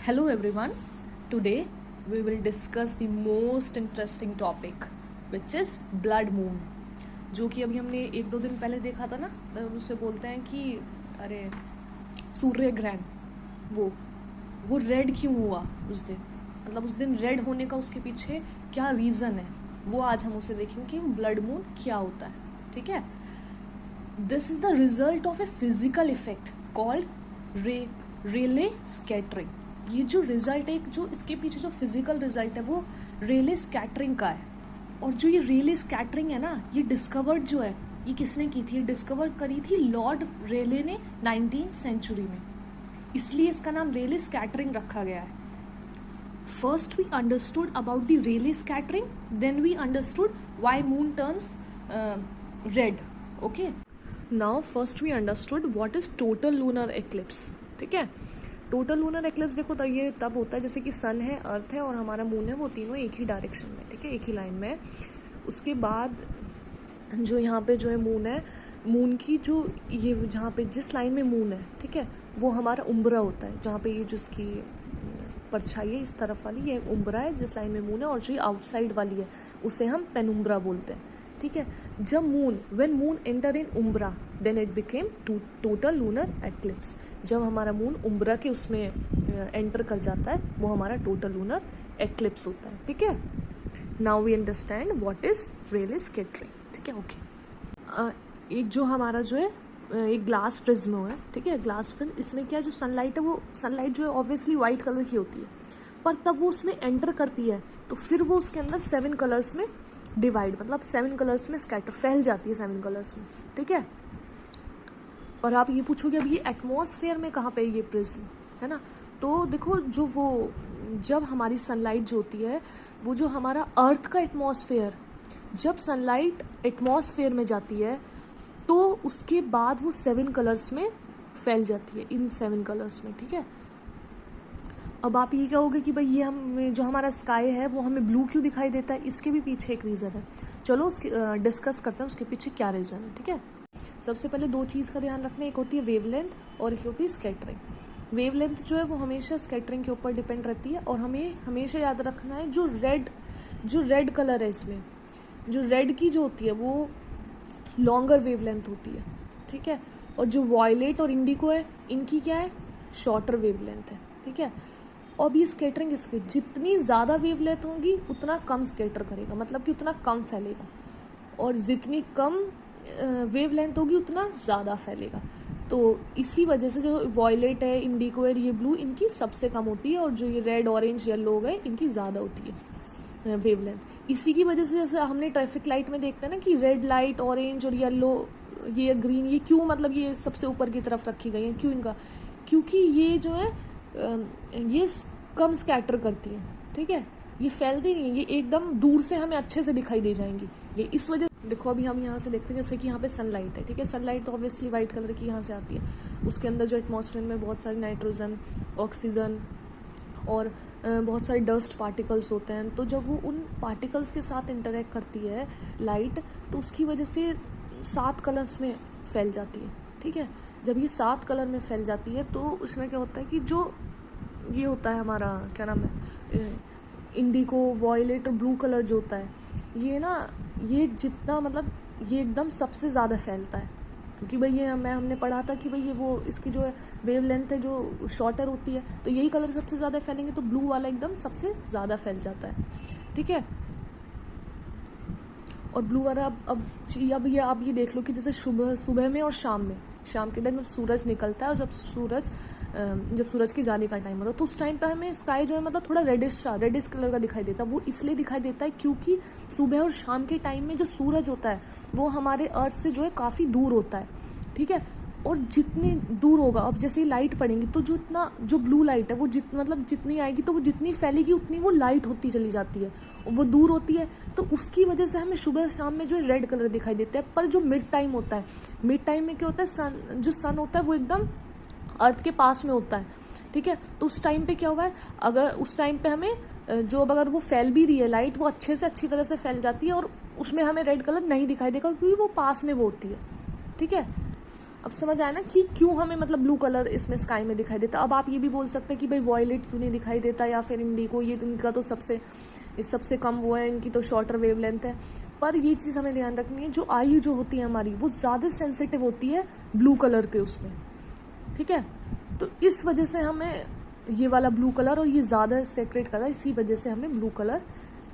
Hello everyone. Today we will discuss the most interesting topic which is blood moon. जो कि अभी हमने एक दो दिन पहले देखा था ना, उससे बोलते हैं कि अरे सूर्य ग्रहण वो रेड क्यों हुआ उस दिन, मतलब उस दिन रेड होने का उसके पीछे क्या रीज़न है, वो आज हम उसे देखेंगे कि ब्लड मून क्या होता है. ठीक है. This is the result of a physical effect called Rayleigh scattering. ये जो रिजल्ट है, जो इसके पीछे जो फिजिकल रिजल्ट है वो रेले स्कैटरिंग का है. और जो ये रेले स्कैटरिंग है ना, ये डिस्कवर्ड जो है, ये किसने की थी? डिस्कवर करी थी लॉर्ड रेले ने 19th सेंचुरी में, इसलिए इसका नाम रेले स्कैटरिंग रखा गया है. First we understood about the Rayleigh scattering, then we understood why moon turns red. Okay, now first we understood what is total lunar eclipse. ठीक है. टोटल लूनर एक्लिप्स देखो तो ये तब होता है जैसे कि सन है, अर्थ है और हमारा मून है, वो तीनों एक ही डायरेक्शन में, ठीक है, एक ही लाइन में. उसके बाद जो यहाँ पे जो है मून है, मून की जो ये जहाँ पे जिस लाइन में मून है, ठीक है, वो हमारा उम्ब्रा होता है. जहाँ पे ये जो इसकी परछाई है इस तरफ वाली, ये उम्ब्रा है जिस लाइन में मून है. और जो आउटसाइड वाली है उसे हम पेनुम्ब्रा बोलते हैं. ठीक है. जब when moon enter in umbra then it became total lunar eclipse. जब हमारा मून उम्ब्रा के उसमें एंटर कर जाता है वो हमारा टोटल लूनर एक्लिप्स होता है. ठीक है. Now we understand what is Rayleigh scattering. ठीक है. ओके. एक जो हमारा जो है एक ग्लास प्रिज्म है, ठीक है, ग्लास प्रिज्म. इसमें क्या है, जो सनलाइट है वो सनलाइट जो है ऑब्वियसली वाइट कलर की होती है, पर तब वो उसमें एंटर करती है तो फिर वो उसके अंदर 7 कलर्स में डिवाइड, मतलब 7 कलर्स में स्कैटर फैल जाती है 7 कलर्स में. ठीक है. और आप ये पूछोगे अब ये एटमॉस्फेयर में कहाँ पे ये प्रिज्म है ना, तो देखो जो वो जब हमारी सनलाइट जो होती है, वो जो हमारा अर्थ का एटमॉस्फेयर, जब सनलाइट एटमॉस्फेयर में जाती है तो उसके बाद वो 7 कलर्स में फैल जाती है, इन 7 कलर्स में. ठीक है. अब आप ये कहोगे कि भाई ये हम जो हमारा स्काई है वो हमें ब्लू क्यों दिखाई देता है, इसके भी पीछे एक रीज़न है. चलो उसके डिस्कस करते हैं उसके पीछे क्या रीज़न है. ठीक है. सबसे पहले 2 चीज़ का ध्यान रखना, एक होती है वेवलेंथ और एक होती है स्कैटरिंग. वेवलेंथ जो है वो हमेशा स्कैटरिंग के ऊपर डिपेंड रहती है. और हमें हमेशा याद रखना है जो रेड कलर है, इसमें जो रेड की जो होती है वो लॉन्गर वेवलेंथ होती है. ठीक है. और जो वॉयलेट और इंडिको है, इनकी क्या है, शॉर्टर वेवलेंथ है. ठीक है. अब ये स्कैटरिंग इसकी जितनी ज़्यादा वेवलेंथ होगी उतना कम स्कैटर करेगा, मतलब कि उतना कम फैलेगा. और जितनी कम वेवलेंथ होगी उतना ज़्यादा फैलेगा. तो इसी वजह से जो वॉयलेट है, इंडिको है, ये ब्लू, इनकी सबसे कम होती है. और जो ये रेड, ऑरेंज, येलो है, इनकी ज़्यादा होती है वेवलेंथ. इसी की वजह से जैसे हमने ट्रैफिक लाइट में देखते हैं ना कि रेड लाइट, ऑरेंज और येलो, ये ग्रीन, ये क्यों, मतलब ये सबसे ऊपर की तरफ रखी गई है, क्यों इनका, क्योंकि ये जो है ये कम स्कैटर करती है. ठीक है. ये फैलती नहीं है, ये एकदम दूर से हमें अच्छे से दिखाई दे जाएंगी. ये इस वजह, देखो अभी हम यहाँ से देखते हैं जैसे कि यहाँ पे सनलाइट है. ठीक है. सनलाइट तो ऑब्वियसली वाइट कलर की यहाँ से आती है. उसके अंदर जो एटमॉस्फेयर में बहुत सारी नाइट्रोजन, ऑक्सीजन और बहुत सारे डस्ट पार्टिकल्स होते हैं. तो जब वो उन पार्टिकल्स के साथ इंटरेक्ट करती है लाइट, तो उसकी वजह से 7 कलर्स में फैल जाती है. ठीक है. जब ये 7 कलर में फैल जाती है तो उसमें क्या होता है कि जो ये होता है हमारा क्या नाम है, इंडिको, वॉयलेट और ब्लू कलर जो होता है, ये ना, ये जितना, मतलब ये एकदम सबसे ज़्यादा फैलता है. क्योंकि भाई ये हमने पढ़ा था कि भाई ये वो इसकी जो है वेवलेंथ है जो शॉर्टर होती है, तो यही कलर सबसे ज़्यादा फैलेंगे, तो ब्लू वाला एकदम सबसे ज़्यादा फैल जाता है. ठीक है. और ब्लू वाला अब ये देख लो कि जैसे सुबह में और शाम के टाइम जब सूरज निकलता है और जब सूरज के जाने का टाइम होता है, तो उस टाइम पे हमें स्काई जो है मतलब थोड़ा रेडिश कलर का दिखाई देता है. वो इसलिए दिखाई देता है क्योंकि सुबह और शाम के टाइम में जो सूरज होता है वो हमारे अर्थ से जो है काफ़ी दूर होता है. ठीक है. और जितनी दूर होगा, अब जैसे ही लाइट पड़ेंगी तो जो ब्लू लाइट है वो जितनी आएगी तो वो जितनी फैलेगी उतनी वो लाइट होती चली जाती है, वो दूर होती है. तो उसकी वजह से हमें सुबह शाम में जो है रेड कलर दिखाई देता है. पर जो मिड टाइम होता है, मिड टाइम में क्या होता है, जो सन होता है वो एकदम अर्थ के पास में होता है. ठीक है. तो उस टाइम पे क्या हुआ है, अगर उस टाइम पे हमें अगर वो फैल भी रही है लाइट, वो अच्छी तरह से फैल जाती है और उसमें हमें रेड कलर नहीं दिखाई देगा क्योंकि वो पास में वो होती है. ठीक है. अब समझ आया ना कि क्यों हमें मतलब ब्लू कलर इसमें स्काई में दिखाई देता। अब आप ये भी बोल सकते हैं कि भाई वॉयलेट क्यों नहीं दिखाई देता, या फिर इंडिगो, ये इनका तो सबसे कम वो है, इनकी तो शॉर्टर वेवलेंथ है। पर ये चीज़ हमें ध्यान रखनी है, जो आई जो होती है हमारी वो ज़्यादा सेंसिटिव होती है ब्लू कलर के उसमें, ठीक है। तो इस वजह से हमें ये वाला ब्लू कलर, और ये ज़्यादा सेक्रेट कलर, इसी वजह से हमें ब्लू कलर,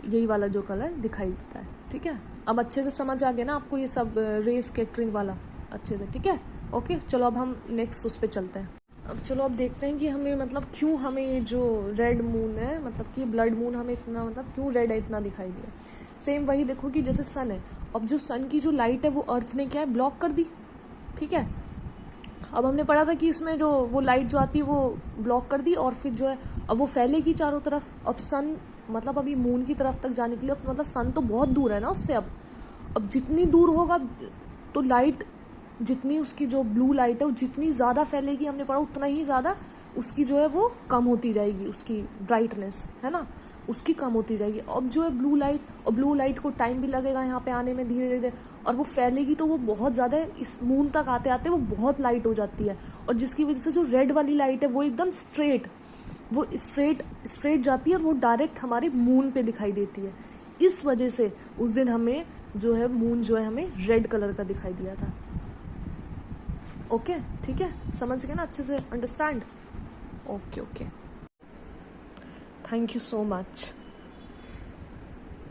यही वाला जो कलर दिखाई देता है, ठीक है। अब अच्छे से समझ आ गया ना आपको ये सब रे स्कैटरिंग वाला अच्छे से, ठीक है। ओके, चलो अब हम नेक्स्ट उस पर चलते हैं। अब चलो अब देखते हैं कि हमें मतलब क्यों हमें ये जो रेड मून है, मतलब कि ब्लड मून हमें इतना मतलब क्यों रेड है इतना दिखाई दिया। सेम वही देखो कि जैसे सन है, अब जो सन की जो लाइट है वो अर्थ ने क्या है, ब्लॉक कर दी, ठीक है। अब हमने पढ़ा था कि इसमें जो वो लाइट जो आती है वो ब्लॉक कर दी, और फिर जो है अब वो फैलेगी चारों तरफ। अब सन मतलब अभी मून की तरफ तक जाने के लिए मतलब सन तो बहुत दूर है ना उससे। अब जितनी दूर होगा तो लाइट, जितनी उसकी जो ब्लू लाइट है वो जितनी ज़्यादा फैलेगी, हमने पढ़ा उतना ही ज़्यादा उसकी जो है वो कम होती जाएगी, उसकी ब्राइटनेस है ना, उसकी कम होती जाएगी। अब जो है ब्लू लाइट, और ब्लू लाइट को टाइम भी लगेगा यहाँ पे आने में धीरे धीरे, और वो फैलेगी तो वो बहुत ज़्यादा इस मून तक आते आते वो बहुत लाइट हो जाती है। और जिसकी वजह से जो रेड वाली लाइट है वो एकदम स्ट्रेट, वो स्ट्रेट जाती है, और वो डायरेक्ट हमारे मून पे दिखाई देती है। इस वजह से उस दिन हमें जो है मून जो है हमें रेड कलर का दिखाई दिया था। ओके, ठीक है, समझ गए ना अच्छे से, understand. Okay, thank you so much.